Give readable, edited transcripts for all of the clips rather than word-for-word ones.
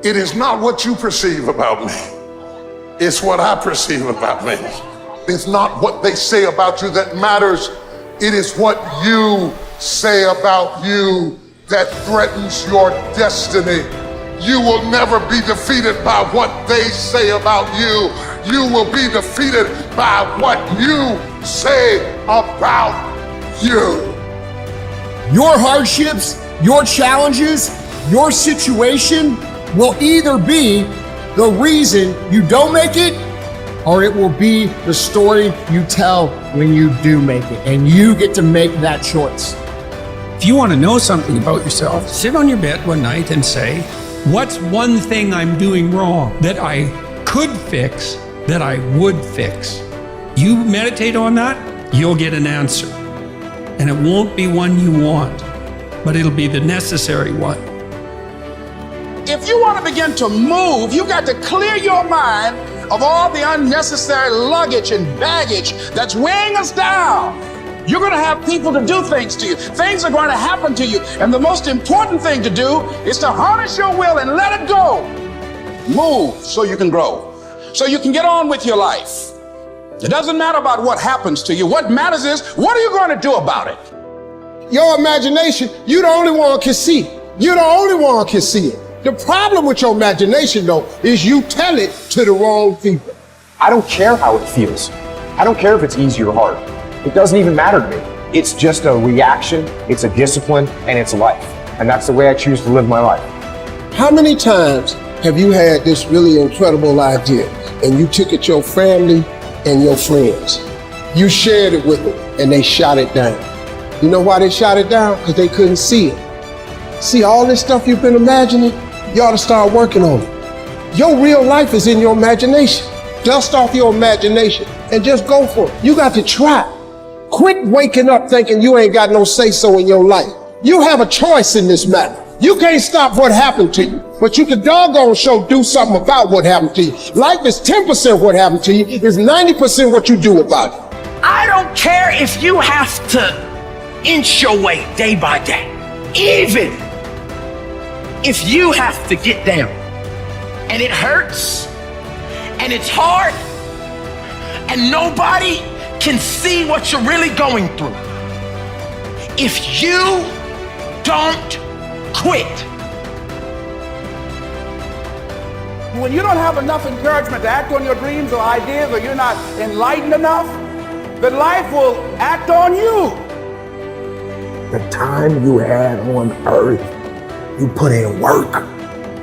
It is not what you perceive about me. It's what I perceive about me. It's not what they say about you that matters. It is what you say about you that threatens your destiny. You will never be defeated by what they say about you. You will be defeated by what you say about you. Your hardships, your challenges, your situation will either be the reason you don't make it, or it will be the story you tell when you do make it. And you get to make that choice. If you want to know something about yourself, sit on your bed one night and say, what's one thing I'm doing wrong that I could fix, that I would fix? You meditate on that, you'll get an answer. And it won't be one you want, but it'll be the necessary one. If you want to begin to move, you got to clear your mind of all the unnecessary luggage and baggage that's weighing us down. You're going to have people to do things to you. Things are going to happen to you. And the most important thing to do is to harness your will and let it go. Move so you can grow, so you can get on with your life. It doesn't matter about what happens to you. What matters is, what are you going to do about it? Your imagination, you the only one can see. You the only one can see it. The problem with your imagination, though, is you tell it to the wrong people. I don't care how it feels. I don't care if it's easy or hard. It doesn't even matter to me. It's just a reaction, it's a discipline, and it's life. And that's the way I choose to live my life. How many times have you had this really incredible idea and you took it to your family and your friends? You shared it with them and they shot it down. You know why they shot it down? Because they couldn't see it. See, all this stuff you've been imagining, you ought to start working on it. Your real life is in your imagination. Dust off your imagination and just go for it. You got to try. Quit waking up thinking you ain't got no say-so in your life. You have a choice in this matter. You can't stop what happened to you, but you can doggone sure do something about what happened to you. Life is 10% what happened to you, it's 90% what you do about it. I don't care if you have to inch your way day by day. Even if you have to get down and it hurts and it's hard and nobody can see what you're really going through. If you don't quit. When you don't have enough encouragement to act on your dreams or ideas, or you're not enlightened enough, then life will act on you. The time you had on earth, you put in work,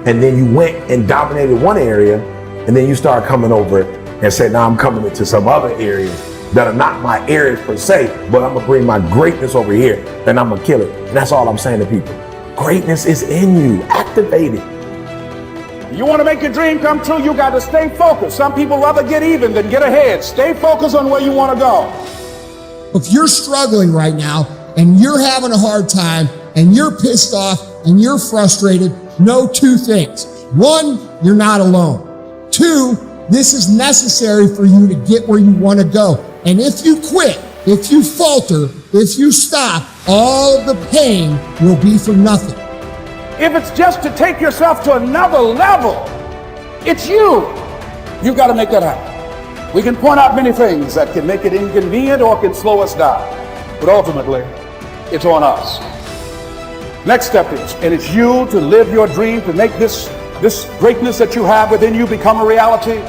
and then you went and dominated one area, and then you start coming over and said, now I'm coming into some other areas that are not my areas per se, but I'm gonna bring my greatness over here and I'm gonna kill it. And that's all I'm saying to people. Greatness is in you, activate it. You want to make your dream come true, you got to stay focused. Some people rather get even than get ahead. Stay focused on where you want to go. If you're struggling right now and you're having a hard time and you're pissed off and you're frustrated, know two things. One, you're not alone. Two, this is necessary for you to get where you want to go. And if you quit, if you falter, if you stop, all of the pain will be for nothing. If it's just to take yourself to another level, it's you. You've got to make that happen. We can point out many things that can make it inconvenient or can slow us down, but ultimately, it's on us. Next step is, and it's you to live your dream, to make this greatness that you have within you become a reality.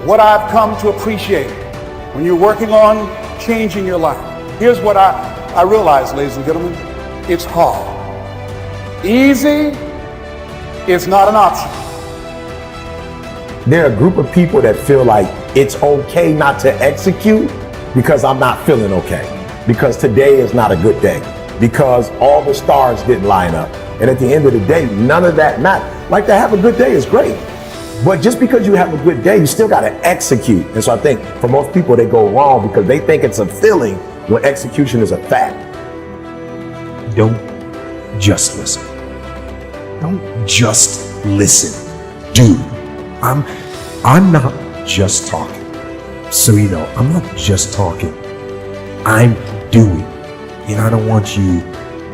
What I've come to appreciate when you're working on changing your life. Here's what I realize, ladies and gentlemen, it's hard. Easy is not an option. There are a group of people that feel like it's okay not to execute because I'm not feeling okay, because today is not a good day, because all the stars didn't line up. And at the end of the day, none of that matters. Like, to have a good day is great, but just because you have a good day, you still got to execute. And so I think for most people, they go wrong because they think it's a feeling when execution is a fact. Don't just listen. Don't just listen. Do. I'm not just talking. So you know, I'm not just talking. I'm doing. And I don't want you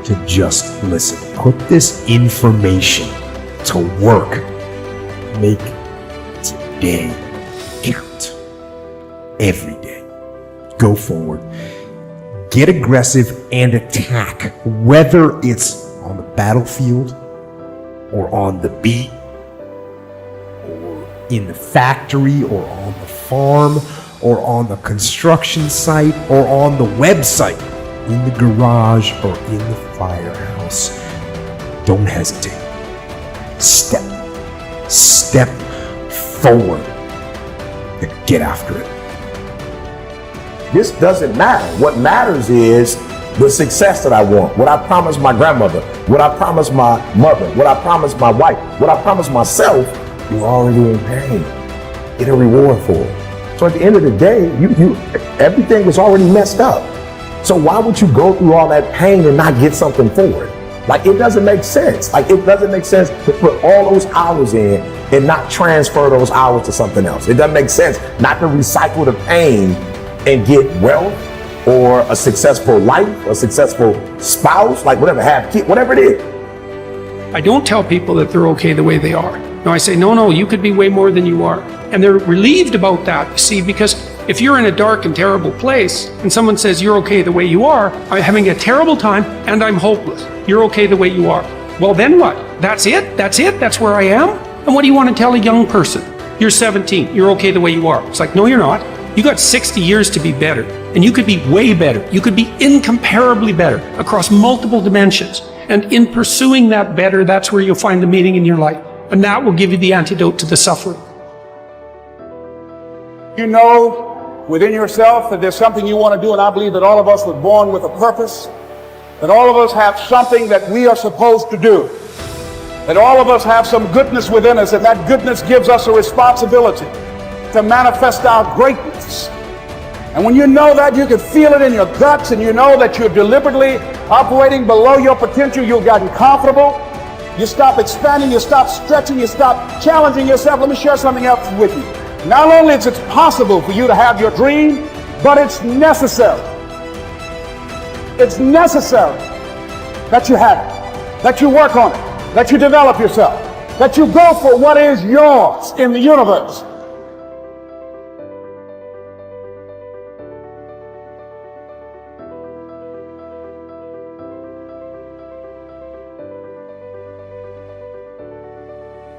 to just listen. Put this information to work Make today count. Every day. Go forward. Get aggressive and attack, whether it's on the battlefield or on the beat or in the factory or on the farm or on the construction site or on the website, in the garage or in the firehouse. Don't hesitate. Step forward and get after it. This doesn't matter. What matters is the success that I want, what I promised my grandmother, what I promised my mother, what I promised my wife, what I promised myself. You're already in pain. Get a reward for it. So at the end of the day, everything is already messed up. So why would you go through all that pain and not get something for it? Like, it doesn't make sense. Like, it doesn't make sense to put all those hours in and not transfer those hours to something else. It doesn't make sense not to recycle the pain and get wealth or a successful life, a successful spouse, like whatever, have kids, whatever it is. I don't tell people that they're okay the way they are. No, I say, no, you could be way more than you are. And they're relieved about that, you see, because if you're in a dark and terrible place and someone says you're okay the way you are, I'm having a terrible time and I'm hopeless. You're okay the way you are. Well, then what? That's it? That's where I am? And what do you want to tell a young person? You're 17, you're okay the way you are. It's like, no, you're not. You got 60 years to be better, and you could be way better. You could be incomparably better across multiple dimensions. And in pursuing that better, that's where you'll find the meaning in your life. And that will give you the antidote to the suffering. You know within yourself that there's something you want to do, and I believe that all of us were born with a purpose, that all of us have something that we are supposed to do, that all of us have some goodness within us, and that goodness gives us a responsibility to manifest our greatness. And when you know that, you can feel it in your guts, and you know that you're deliberately operating below your potential, you've gotten comfortable, you stop expanding, you stop stretching, you stop challenging yourself. Let me share something else with you. Not only is it possible for you to have your dream, but it's necessary. It's necessary that you have it, that you work on it, that you develop yourself, that you go for what is yours in the universe.